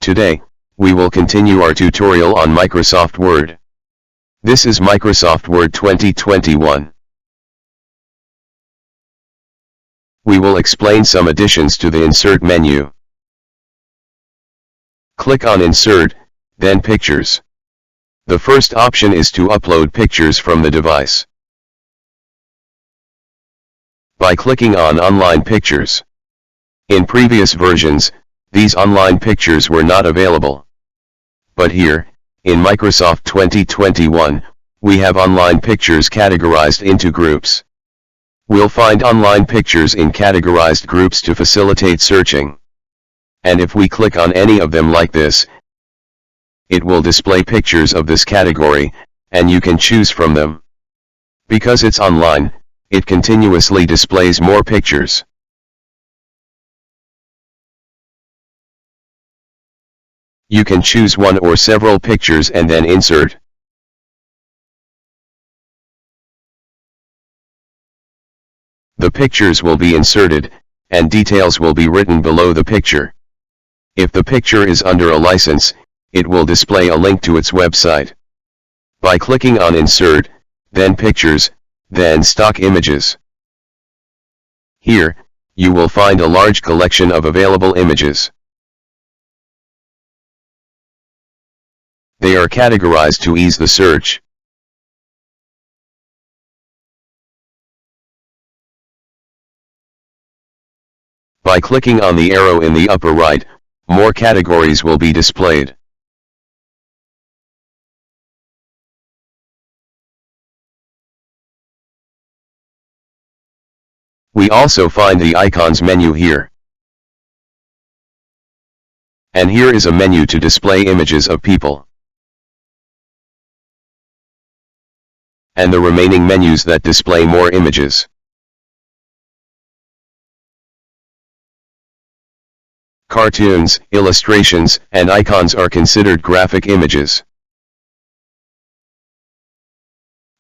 Today, we will continue our tutorial on Microsoft Word. This is Microsoft Word 2021. We will explain some additions to the Insert menu. Click on Insert, then Pictures. The first option is to upload pictures from the device. By clicking on Online Pictures. In previous versions, these online pictures were not available. But here, in Microsoft 2021, we have online pictures categorized into groups. We'll find online pictures in categorized groups to facilitate searching. And if we click on any of them like this, it will display pictures of this category, and you can choose from them. Because it's online, it continuously displays more pictures. You can choose one or several pictures and then insert. The pictures will be inserted, and details will be written below the picture. If the picture is under a license, it will display a link to its website. By clicking on Insert, then Pictures, then Stock Images. Here, you will find a large collection of available images. They are categorized to ease the search. By clicking on the arrow in the upper right, more categories will be displayed. We also find the Icons menu here. And here is a menu to display images of people. And the remaining menus that display more images. Cartoons, illustrations, and icons are considered graphic images.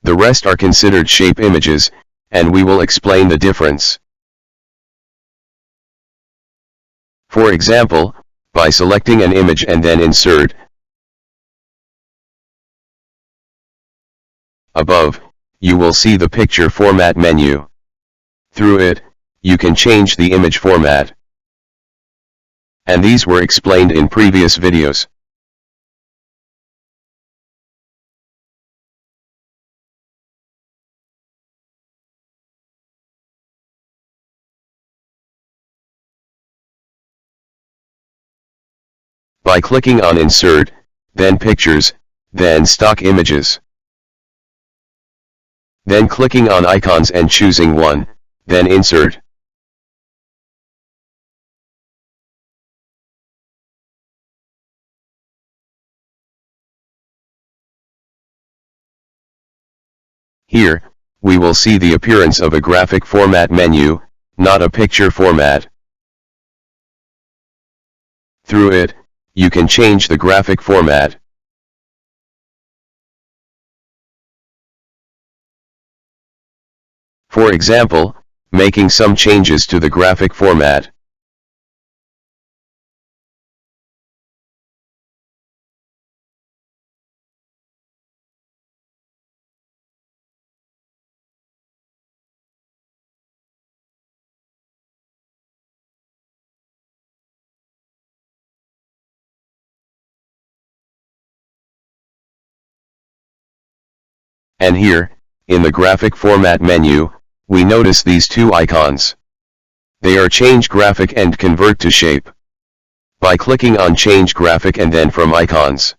The rest are considered shape images, and we will explain the difference. For example, by selecting an image and then Insert, above, you will see the Picture Format menu. Through it, you can change the image format. And these were explained in previous videos. By clicking on Insert, then Pictures, then Stock Images. Then clicking on Icons and choosing one, then Insert. Here, we will see the appearance of a graphic format menu, not a picture format. Through it, you can change the graphic format. For example, making some changes to the graphic format. And here, in the graphic format menu, we notice these two icons. They are Change Graphic and Convert to Shape. By clicking on Change Graphic and then from Icons,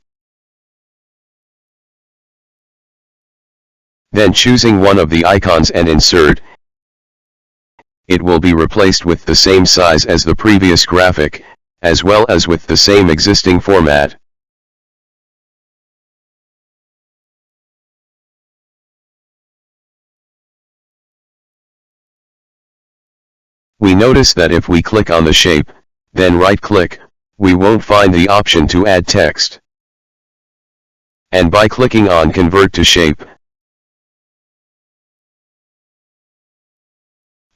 then choosing one of the icons and Insert, it will be replaced with the same size as the previous graphic, as well as with the same existing format. We notice that if we click on the shape, then right-click, we won't find the option to add text. And by clicking on Convert to Shape,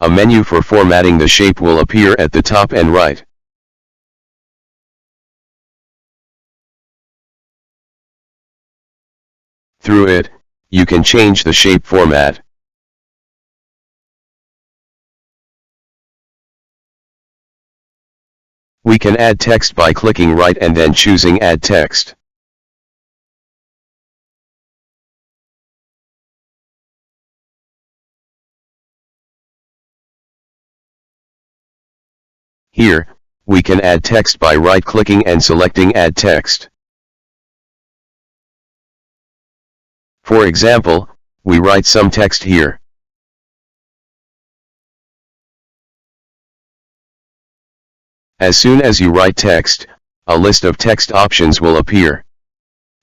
a menu for formatting the shape will appear at the top and right. Through it, you can change the shape format. We can add text by clicking right and then choosing Add Text. Here, we can add text by right-clicking and selecting Add Text. For example, we write some text here. As soon as you write text, a list of text options will appear,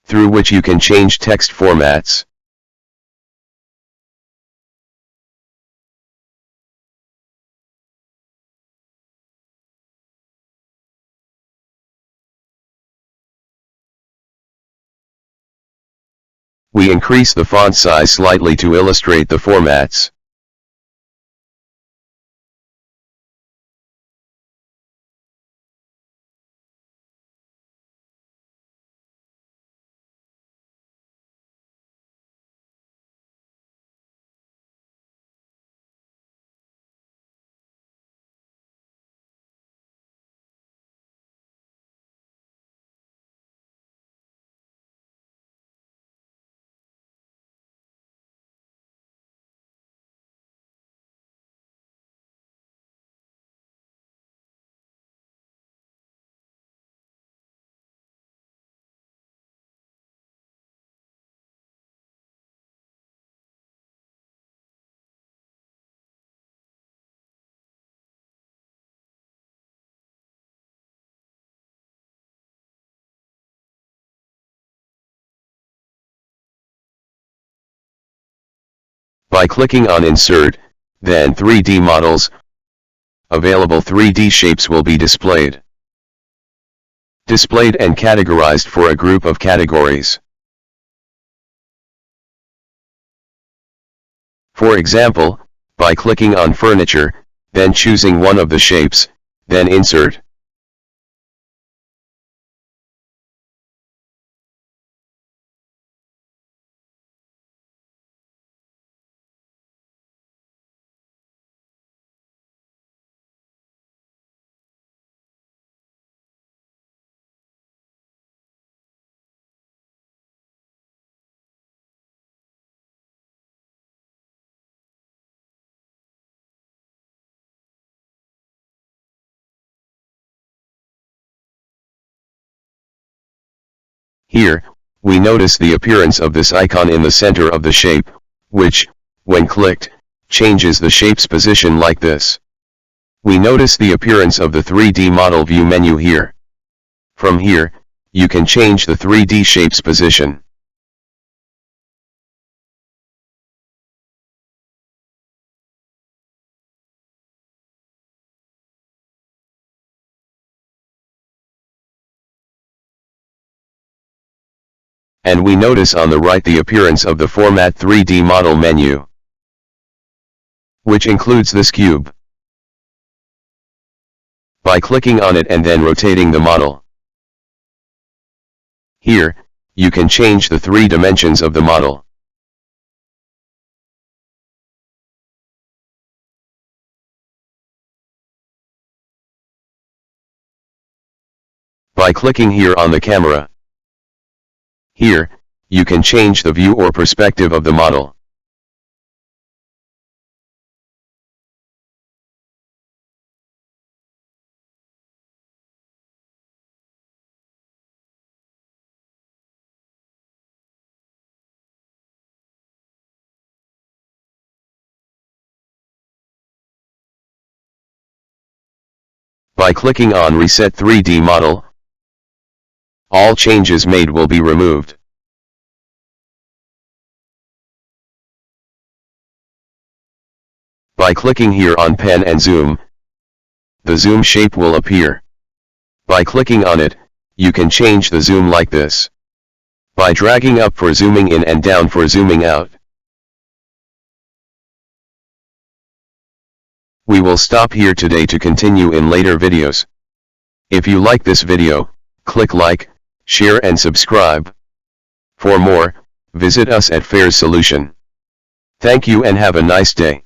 through which you can change text formats. We increase the font size slightly to illustrate the formats. By clicking on Insert, then 3D Models, available 3D shapes will be displayed. Displayed and categorized for a group of categories. For example, by clicking on Furniture, then choosing one of the shapes, then Insert. Here, we notice the appearance of this icon in the center of the shape, which, when clicked, changes the shape's position like this. We notice the appearance of the 3D Model View menu here. From here, you can change the 3D shape's position. And we notice on the right the appearance of the Format 3D Model menu, which includes this cube. By clicking on it and then rotating the model. Here, you can change the 3 dimensions of the model. By clicking here on the camera. Here, you can change the view or perspective of the model. By clicking on Reset 3D Model, all changes made will be removed. By clicking here on Pen and Zoom, the zoom shape will appear. By clicking on it, you can change the zoom like this. By dragging up for zooming in and down for zooming out. We will stop here today to continue in later videos. If you like this video, click like, share and subscribe. For more, Visit us at Fair Solution. Thank you and have a nice day.